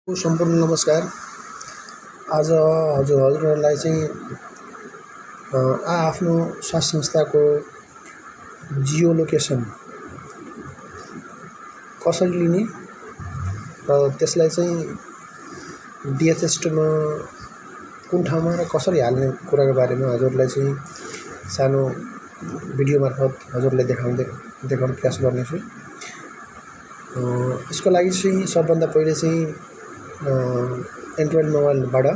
सम्पूर्ण नमस्कार। आज हजुरहरूलाई चाहिँ आफ्नो स्वास्थ्य संस्थाको जियो लोकेसन कसरी लिने र त्यसलाई चाहिँ डिएचएस2मा कुन ठाउँमा र कसरी हाल्ने कुराको बारेमा हजुरलाई चाहिँ सानो भिडियो मार्फत हजुरलाई देखाउने प्रयास गर्नेछु। यसको लागि चाहिँ सबभन्दा पहिले चाहिँ एन्ड्रोइड मोबाइलबाट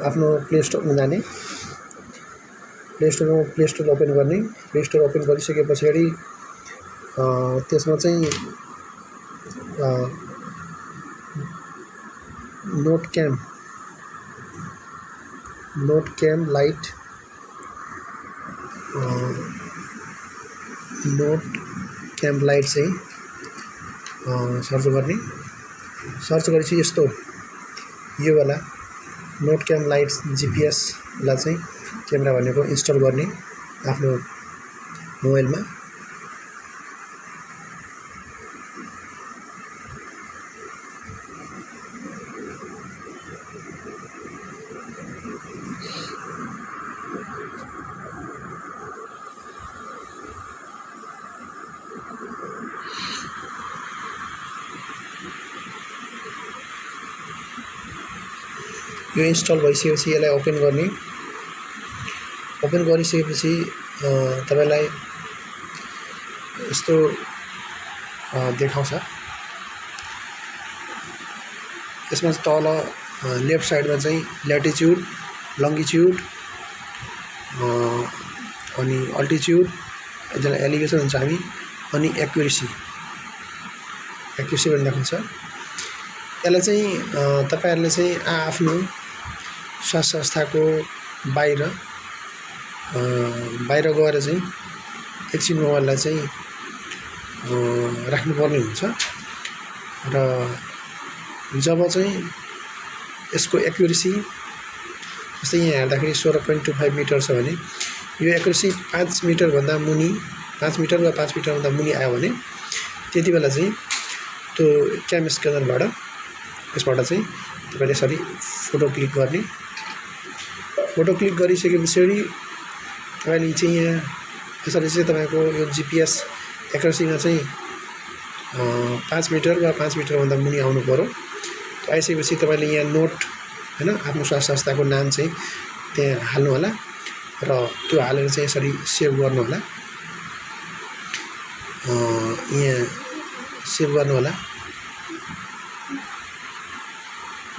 आफ्नो प्ले स्टोरमा जाने, प्ले स्टोर ओपन गर्ने। प्ले स्टोर ओपन गरिसकेपछि त्यसमा चाहिँ नोट क्याम लाइट चाहिँ सर्च गर्ने। सर्च गरेपछि यस्तो यो वाला नोट क्याम लाइट जीपीएस लाई चाहिँ क्यामेरा भनेको इन्स्टल गर्ने आफ्नो मोबाइलमा। यो इन्स्टल भइसकेपछि यसलाई ओपन गर्ने। ओपन गरिसकेपछि तपाईलाई यस्तो देखाउँछ। यसमा तल लेफ्ट साइडमा चाहिँ ल्याटिट्युड, लङ्गिट्युड अनि अल्टिट्युड, जसलाई एलिभेसन भन्छ हामी, अनि एक्युरेसी पनि देखाउँछ। यसलाई चाहिँ तपाईहरुले चाहिँ आफ्नो स्वास्थ्य संस्थाको बाहिर गएर चाहिँ एकछिन मोबाइललाई चाहिँ राख्नुपर्ने हुन्छ र जब चाहिँ यसको एक्युरेसी जस्तै यहाँ हेर्दाखेरि 16.25 मिटर छ भने यो एक्युरेसी 5 मिटर भन्दा मुनि, 5 मिटर वा 5 मिटर भन्दा मुनि आयो भने त्यति बेला चाहिँ त्यो क्याम स्क्यानरबाट यसबाट चाहिँ तपाईले यसरी फोटो क्लिक गर्ने। फोटो क्लिक गरिसकेपछि तपाईले चाहिँ यहाँ यसरी चाहिँ तपाईको यो जीपीएस एक्युरेसीमा चाहिँ 5 मिटर वा 5 मिटर भन्दा मुनि आउनु पर्यो। आइसकेपछि तपाईले यहाँ नोट हैन आफ्नो स्वास्थ्य संस्थाको नाम चाहिँ त्यहाँ हाल्नु होला र त्यो हालेर चाहिँ यसरी सेभ गर्नु होला। यहाँ सेभ गर्नु होला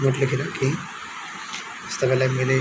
नोट लेखेर केही। तपाईलाई मैले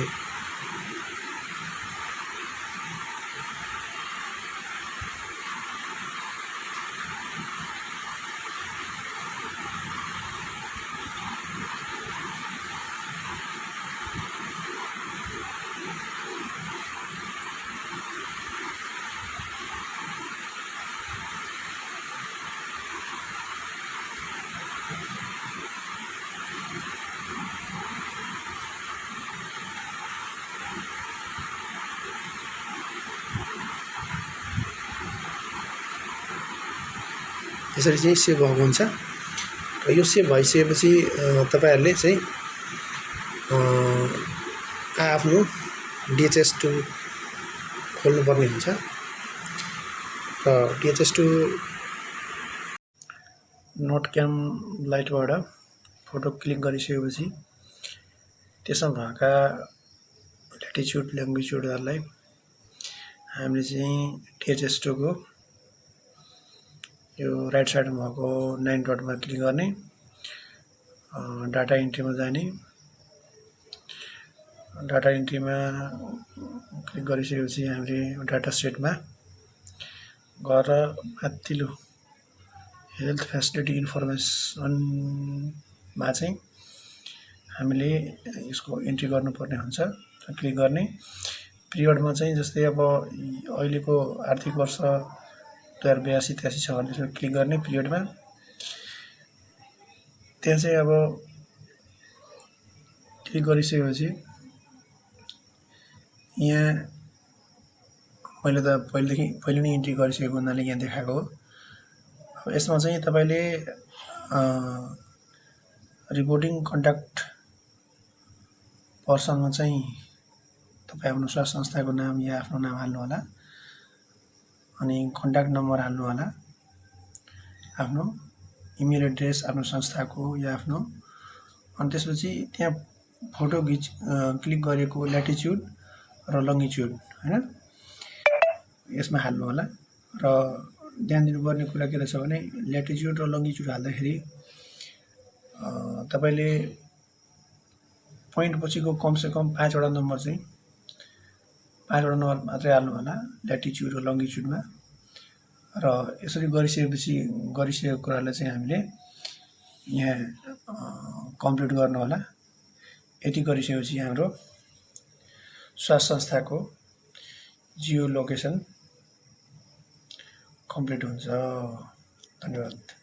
यसरी चाहिँ सेभ भएको हुन्छ। र यो सेभ भइसकेपछि तपाईहरुले चाहिँ आफ्नो डिएचएस2 खोल्नुपर्ने हुन्छ र डिएचएस2 नोट क्याम लाइटबाट फोटो क्लिक गरिसकेपछि त्यसमा भएका ल्याटिट्युड, लङ्गिट्युडहरुलाई हामीले चाहिँ डिएचएस2 को यो राइट साइडमा भएको 9 डटमा क्लिक गर्ने। डाटा इन्ट्रीमा जाने। डाटा इन्ट्रीमा क्लिक गरिसकेपछि हामीले डाटा सेटमा गएर माथिल्लो हेल्थ फेसिलिटी इन्फर्मेसनमा चाहिँ हामीले यसको इन्ट्री गर्नुपर्ने हुन्छ। क्लिक गर्ने। पिरियडमा चाहिँ जस्तै अब अहिलेको आर्थिक वर्ष 2082-83 छ भने त्यसमा क्लिक गर्ने। पिरियडमा त्यहाँ चाहिँ अब क्लिक गरिसकेपछि यहाँ मैले त पहिले नै इन्ट्री गरिसकेको हुनाले यहाँ देखाएको हो। अब यसमा चाहिँ तपाईले रिपोर्टिङ कन्ट्याक्ट पर्सनमा चाहिँ तपाईँ आफ्नो स्वास्थ्य संस्थाको नाम या आफ्नो नाम हाल्नुहोला अनि कन्ट्याक्ट नम्बर हाल्नुहोला, आफ्नो इमेल एड्रेस आफ्नो संस्थाको या आफ्नो, अनि त्यसपछि त्यहाँ फोटो क्लिक गरेको ल्याटिच्युड र लङ्गिच्युड हैन यसमा हाल्नुहोला। र ध्यान दिनुपर्ने कुरा के रहेछ भने ल्याटिच्युड र लङ्गिच्युड हाल्दाखेरि तपाईले पोइन्ट पछिको कमसेकम 5 वटा नम्बर चाहिँ 5 वटा नम्बर मात्रै हाल्नु होला ल्याटिच्युड र लङ्गिच्युडमा। र यसरी गरिसकेको कुरालाई चाहिँ हामीले यहाँ कम्प्लिट गर्नु होला। यति गरिसकेपछि हाम्रो स्वास्थ्य संस्थाको जियो लोकेसन कम्प्लिट हुन्छ। धन्यवाद।